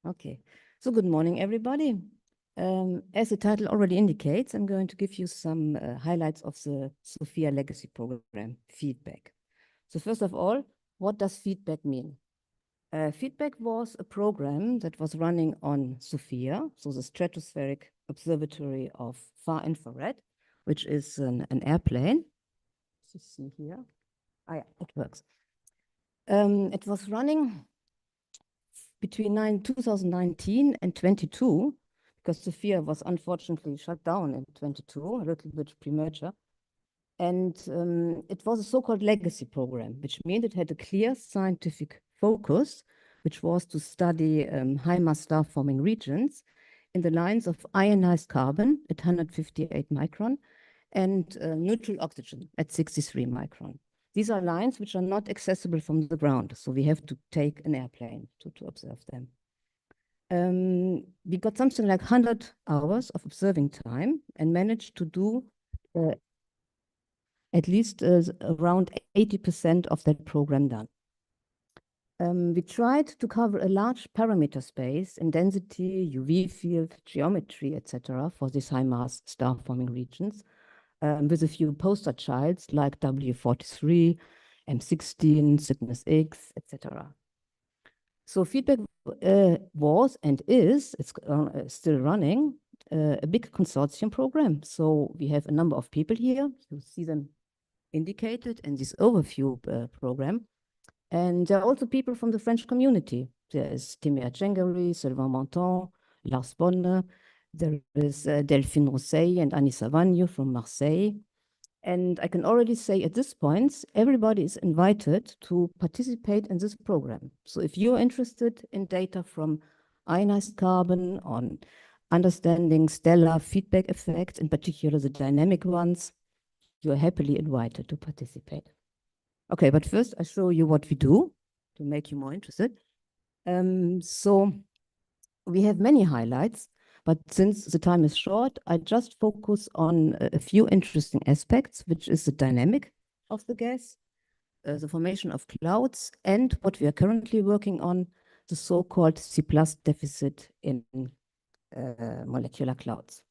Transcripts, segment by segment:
Okay, so good morning, everybody. As the title already indicates, I'm going to give you some highlights of the SOFIA legacy program, feedback. So first of all, what does feedback mean? Feedback was a program that was running on SOFIA, so the Stratospheric Observatory of Far Infrared, which is an airplane. As you see here. Ah, yeah, it works. It was running between 2019 and 22, because SOFIA was unfortunately shut down in 22, a little bit premature. And it was a so-called legacy program, which meant it had a clear scientific focus, which was to study high-mass star-forming regions in the lines of ionized carbon at 158 micron and neutral oxygen at 63 micron. These are lines which are not accessible from the ground, so we have to take an airplane to observe them. We got something like 100 hours of observing time and managed to do at least around 80% of that program done. We tried to cover a large parameter space in density, UV field, geometry, etc. for these high-mass star-forming regions, with a few poster childs like W43, M16, Cygnus X, etc. So feedback was and is, it's still running, a big consortium program. So we have a number of people here. You see them indicated in this overview program. And there are also people from the French community. There is Timea Cengari, Sylvain Monton, Lars Bonne. There is Delphine Rousseil and Annie Savagno from Marseille. And I can already say at this point, everybody is invited to participate in this program. So if you're interested in data from ionized carbon, on understanding stellar feedback effects, in particular the dynamic ones, you're happily invited to participate. Okay, but first I show you what we do to make you more interested. So we have many highlights, but since the time is short, I just focus on a few interesting aspects, which is the dynamic of the gas, the formation of clouds, and what we are currently working on, the so-called C+ deficit in molecular clouds.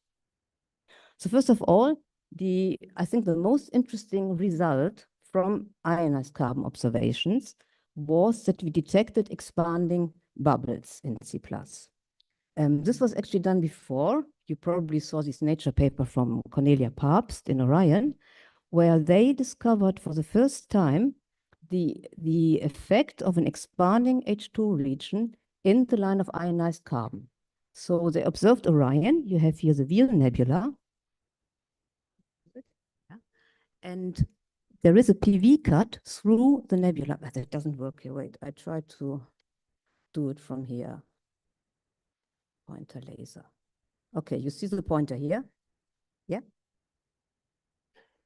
So first of all, I think the most interesting result from ionized carbon observations was that we detected expanding bubbles in C+. This was actually done before. You probably saw this Nature paper from Cornelia Pabst in Orion, where they discovered for the first time the effect of an expanding H2 region in the line of ionized carbon. So they observed Orion. You have here the Veal Nebula. And there is a PV cut through the nebula. But that doesn't work here. Wait, I try to do it from here. Pointer laser. Okay, you see the pointer here? Yeah?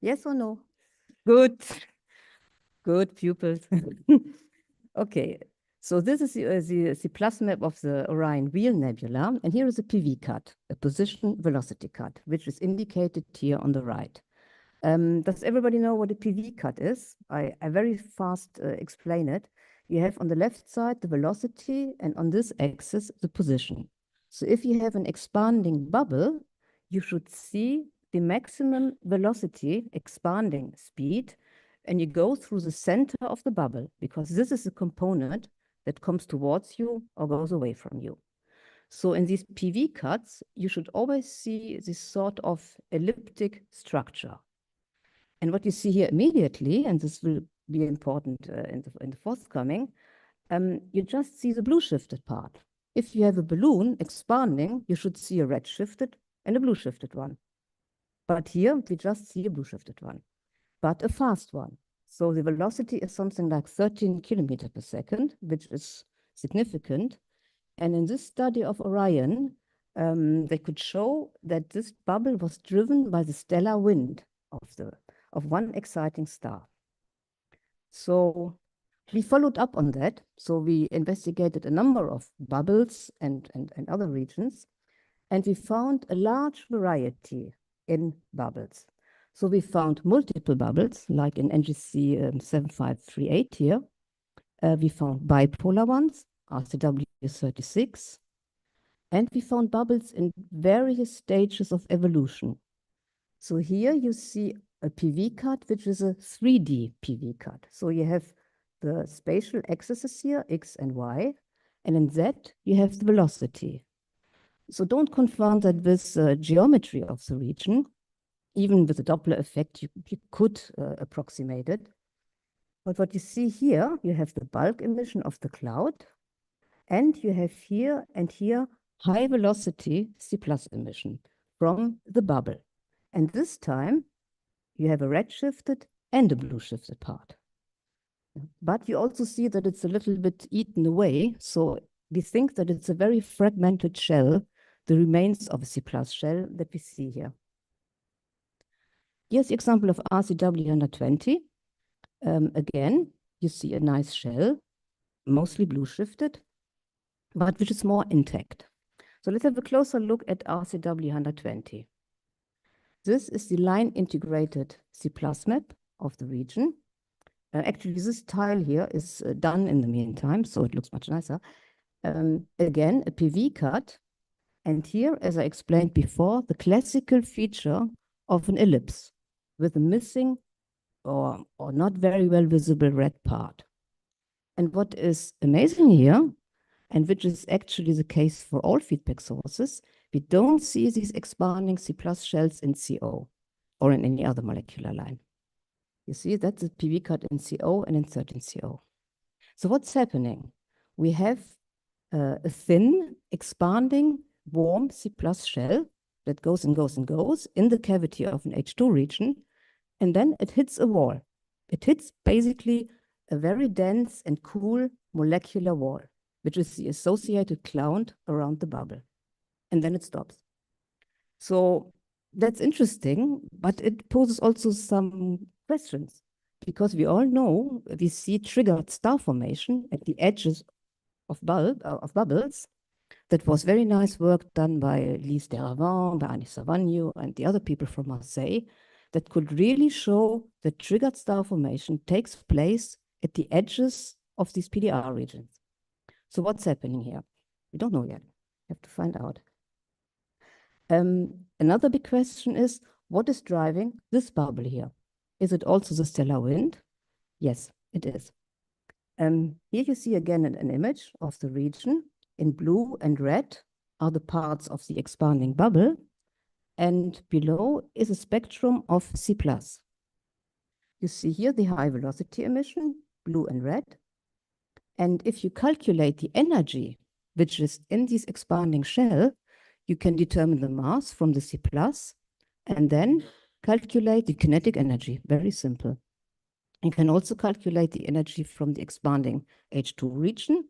Yes or no? Good. Good pupils. Okay, so this is the C+ map of the Orion Veal Nebula. And here is a PV cut, a position velocity cut, which is indicated here on the right. Does everybody know what a PV cut is? I very fast explain it. You have on the left side the velocity, and on this axis the position. So if you have an expanding bubble, you should see the maximum velocity expanding speed, and you go through the center of the bubble, because this is a component that comes towards you or goes away from you. So in these PV cuts, you should always see this sort of elliptic structure. And what you see here immediately, and this will be important in the forthcoming, you just see the blue shifted part. If you have a balloon expanding, you should see a red shifted and a blue shifted one. But here we just see a blue shifted one, but a fast one. So the velocity is something like 13 kilometers per second, which is significant. And in this study of Orion, they could show that this bubble was driven by the stellar wind of one exciting star. So we followed up on that. So we investigated a number of bubbles and other regions, and we found a large variety in bubbles. So we found multiple bubbles, like in NGC 7538 here. We found bipolar ones, RCW36, And we found bubbles in various stages of evolution. So here you see a PV cut, which is a 3D PV cut. So you have the spatial axes here, X and Y, and in Z, you have the velocity. So don't confirm that with the geometry of the region. Even with the Doppler effect, you could approximate it. But what you see here, you have the bulk emission of the cloud, and you have here and here high velocity C+ emission from the bubble. And this time, you have a red shifted and a blue shifted part. But you also see that it's a little bit eaten away. So we think that it's a very fragmented shell, the remains of a C+ shell that we see here. Here's the example of RCW120. Again, you see a nice shell, mostly blue shifted, but which is more intact. So let's have a closer look at RCW120. This is the line integrated C+ map of the region. Actually, this tile here is done in the meantime, so it looks much nicer. Again, a PV cut. And here, as I explained before, the classical feature of an ellipse with a missing or not very well visible red part. And what is amazing here, and which is actually the case for all feedback sources, we don't see these expanding C+ shells in CO or in any other molecular line. You see, that's a PV cut in CO and insert in CO. So what's happening? We have a thin, expanding, warm C+ shell that goes and goes and goes in the cavity of an H2 region, and then it hits a wall. It hits basically a very dense and cool molecular wall, which is the associated cloud around the bubble. And then it stops. So that's interesting, but it poses also some questions, because we all know we see triggered star formation at the edges of bubbles. That was very nice work done by Lise Deravant, by Anissa Vanyu, and the other people from Marseille that could really show that triggered star formation takes place at the edges of these PDR regions. So what's happening here? We don't know yet. We have to find out. Another big question is, what is driving this bubble here? Is it also the stellar wind? Yes, it is. Here you see again an image of the region. In blue and red are the parts of the expanding bubble, and below is a spectrum of C+. You see here the high velocity emission, blue and red. And if you calculate the energy which is in this expanding shell, you can determine the mass from the C+, and then calculate the kinetic energy. Very simple. You can also calculate the energy from the expanding H2 region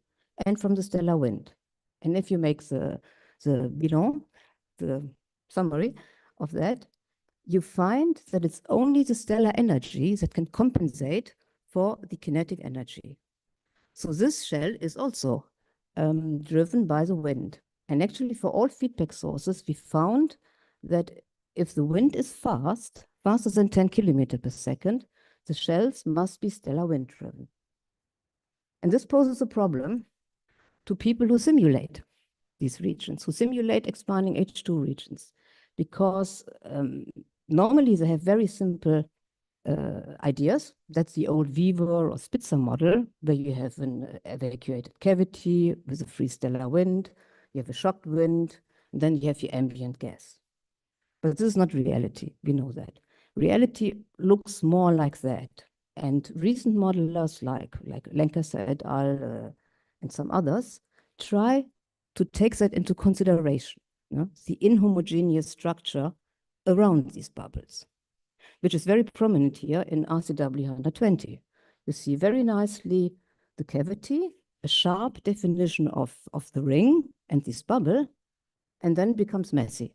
and from the stellar wind. And if you make the bilan, the summary of that, you find that it's only the stellar energy that can compensate for the kinetic energy. So this shell is also driven by the wind. And actually for all feedback sources, we found that if the wind is faster than 10 kilometers per second, the shells must be stellar wind driven. And this poses a problem to people who simulate these regions, who simulate expanding H2 regions, because normally they have very simple ideas. That's the old Weaver or Spitzer model, where you have an evacuated cavity with a free stellar wind, you have a shocked wind, and then you have your ambient gas. But this is not reality, we know that. Reality looks more like that. And recent modelers like Lancaster et al. And some others try to take that into consideration, the inhomogeneous structure around these bubbles, which is very prominent here in RCW120. You see very nicely the cavity, a sharp definition of the ring and this bubble, and then it becomes messy.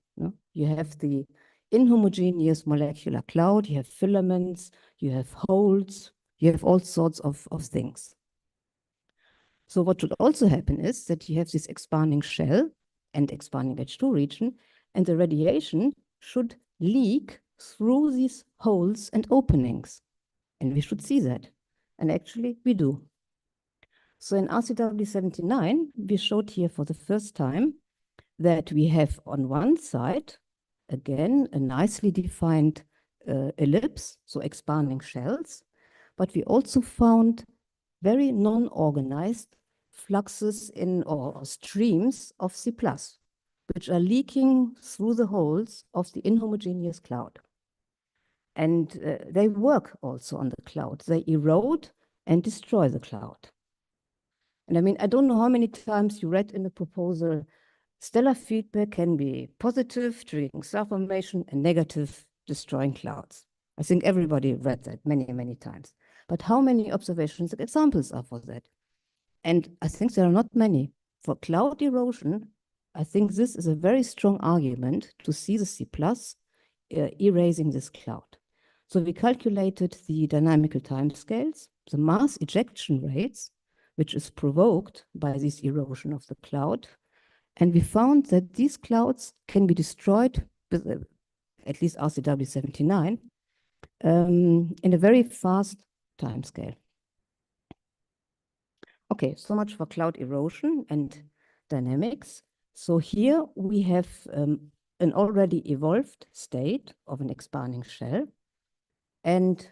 You have the inhomogeneous molecular cloud, you have filaments, you have holes, you have all sorts of things. So what should also happen is that you have this expanding shell and expanding H2 region, and the radiation should leak through these holes and openings. And we should see that. And actually, we do. So in RCW79, we showed here for the first time that we have on one side, again, a nicely defined ellipse, so expanding shells, but we also found very non-organized fluxes in or streams of C++, which are leaking through the holes of the inhomogeneous cloud. And they work also on the cloud. They erode and destroy the cloud. And I mean, I don't know how many times you read in the proposal, stellar feedback can be positive, triggering star formation, and negative, destroying clouds. I think everybody read that many, many times. But how many observations and examples are for that? And I think there are not many. For cloud erosion, I think this is a very strong argument to see the C++ erasing this cloud. So we calculated the dynamical timescales, the mass ejection rates, which is provoked by this erosion of the cloud. And we found that these clouds can be destroyed with at least RCW79 in a very fast timescale. Okay, so much for cloud erosion and dynamics. So here we have an already evolved state of an expanding shell, and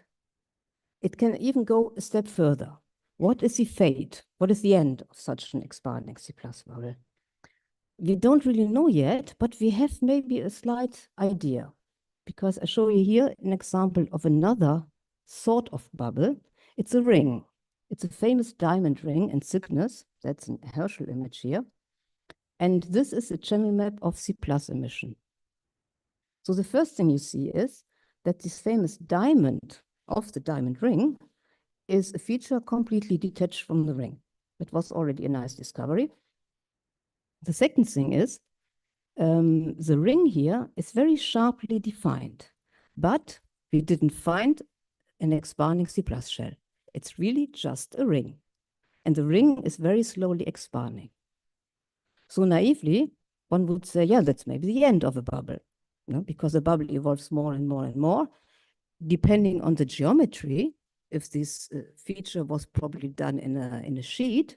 it can even go a step further. What is the fate? What is the end of such an expanding C+ bubble? We don't really know yet, but we have maybe a slight idea, because I show you here an example of another sort of bubble. It's a ring. It's a famous diamond ring in Cygnus. That's a Herschel image here. And this is a channel map of C+ emission. So the first thing you see is that this famous diamond of the diamond ring is a feature completely detached from the ring. It was already a nice discovery. The second thing is the ring here is very sharply defined, but we didn't find an expanding C+ shell. It's really just a ring. And the ring is very slowly expanding. So naively, one would say, yeah, that's maybe the end of a bubble, because the bubble evolves more and more and more. Depending on the geometry, if this feature was probably done in a sheet,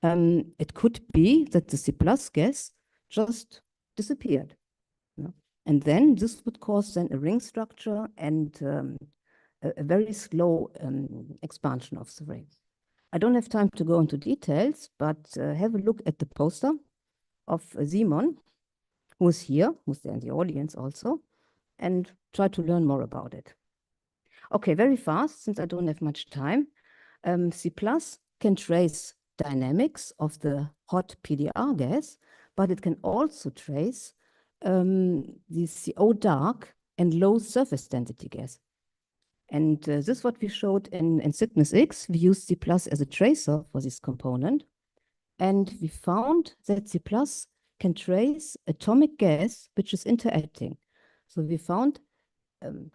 it could be that the C+ gas just disappeared. And then this would cause then a ring structure and a very slow expansion of the ring. I don't have time to go into details, but have a look at the poster of Simon, who's here, who's there in the audience also, and try to learn more about it. Okay, very fast, since I don't have much time. C+ can trace dynamics of the hot PDR gas, but it can also trace the CO dark and low surface density gas. And this is what we showed in Cygnus X. We used C+ as a tracer for this component. And we found that C+ can trace atomic gas which is interacting. So we found,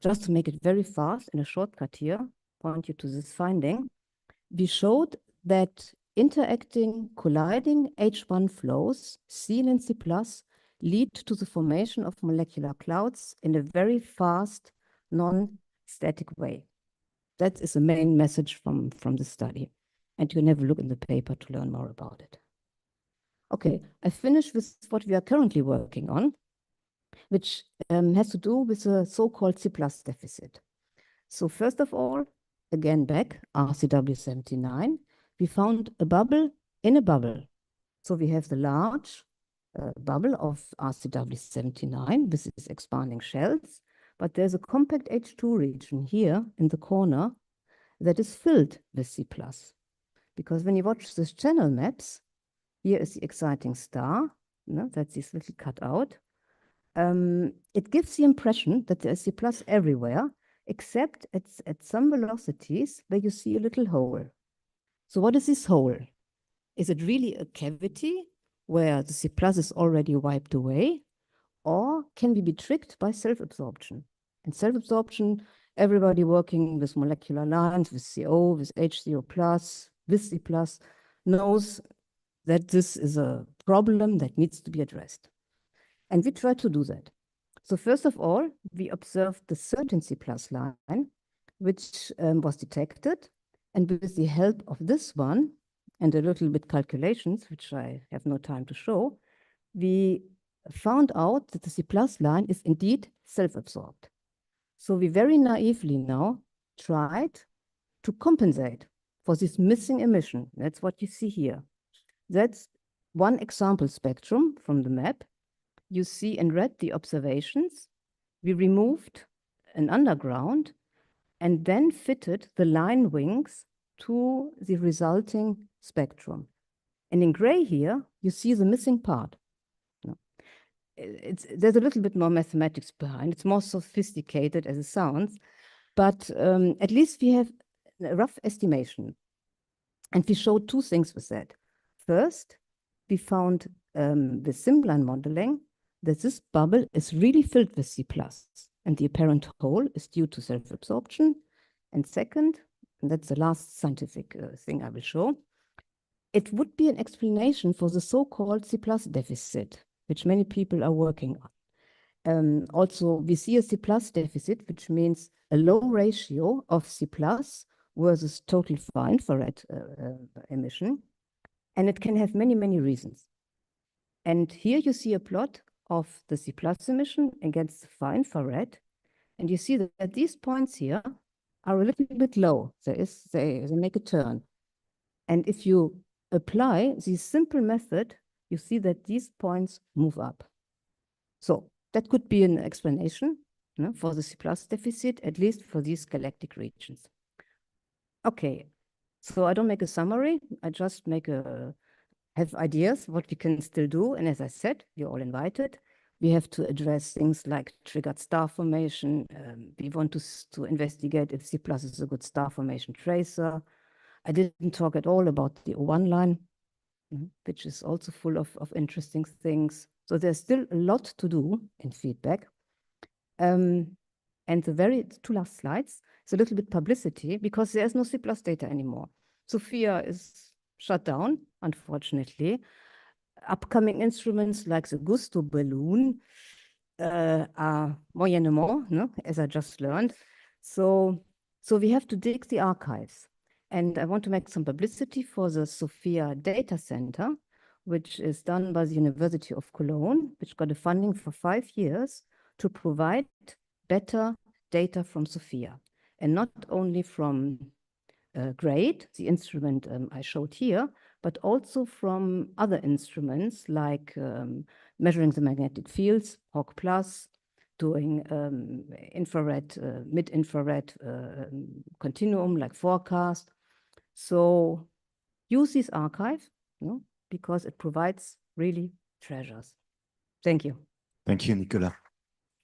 just to make it very fast in a shortcut here, point you to this finding, we showed that interacting, colliding H1 flows seen in C+ lead to the formation of molecular clouds in a very fast, non-static way. That is the main message from the study. And you can have a look in the paper to learn more about it. Okay, I finished with what we are currently working on, which has to do with the so-called C+ deficit. So first of all, again back, RCW79, we found a bubble in a bubble. So we have the large bubble of RCW79 with its expanding shells, but there's a compact H2 region here in the corner that is filled with C+. Because when you watch the channel maps, here is the exciting star, that's this little cutout. It gives the impression that there is C+ everywhere, except at some velocities where you see a little hole. So what is this hole? Is it really a cavity where the C+ is already wiped away? Or can we be tricked by self-absorption? And self-absorption, everybody working with molecular lines, with CO, with H0+, with C+, knows that this is a problem that needs to be addressed. And we try to do that. So first of all, we observed the certain C+ line, which was detected. And with the help of this one, and a little bit calculations, which I have no time to show, we found out that the C+ line is indeed self-absorbed. So we very naively now tried to compensate for this missing emission. That's what you see here. That's one example spectrum from the map. You see in red the observations. We removed an underground and then fitted the line wings to the resulting spectrum. And in gray here, you see the missing part. There's a little bit more mathematics behind. It's more sophisticated as it sounds, but at least we have a rough estimation. And we showed two things with that. First, we found with simline modeling that this bubble is really filled with C+, and the apparent hole is due to self-absorption. And second, and that's the last scientific thing I will show, it would be an explanation for the so-called C+ deficit, which many people are working on. Also, we see a C+ deficit, which means a low ratio of C+ versus total far infrared emission. And it can have many, many reasons. And here you see a plot of the C+ emission against the far infrared. And you see that these points here are a little bit low. They make a turn. And if you apply this simple method, you see that these points move up. So that could be an explanation for the C+ deficit, at least for these galactic regions. Okay, so I don't make a summary. I just have ideas what we can still do. And as I said, you're all invited. We have to address things like triggered star formation. We want to investigate if C+ is a good star formation tracer. I didn't talk at all about the O1 line, which is also full of interesting things. So there's still a lot to do in feedback. And the two last slides, it's a little bit publicity because there's no C+ data anymore. SOFIA is shut down, unfortunately. Upcoming instruments like the Gusto balloon are moyennement, as I just learned. So we have to dig the archives. And I want to make some publicity for the SOFIA Data Center, which is done by the University of Cologne, which got a funding for 5 years to provide better data from SOFIA. And not only from GRADE, the instrument I showed here, but also from other instruments like measuring the magnetic fields, HawK+, doing infrared, mid-infrared continuum like forecast. So use this archive because it provides really treasures. Thank you. Thank you, Nicola.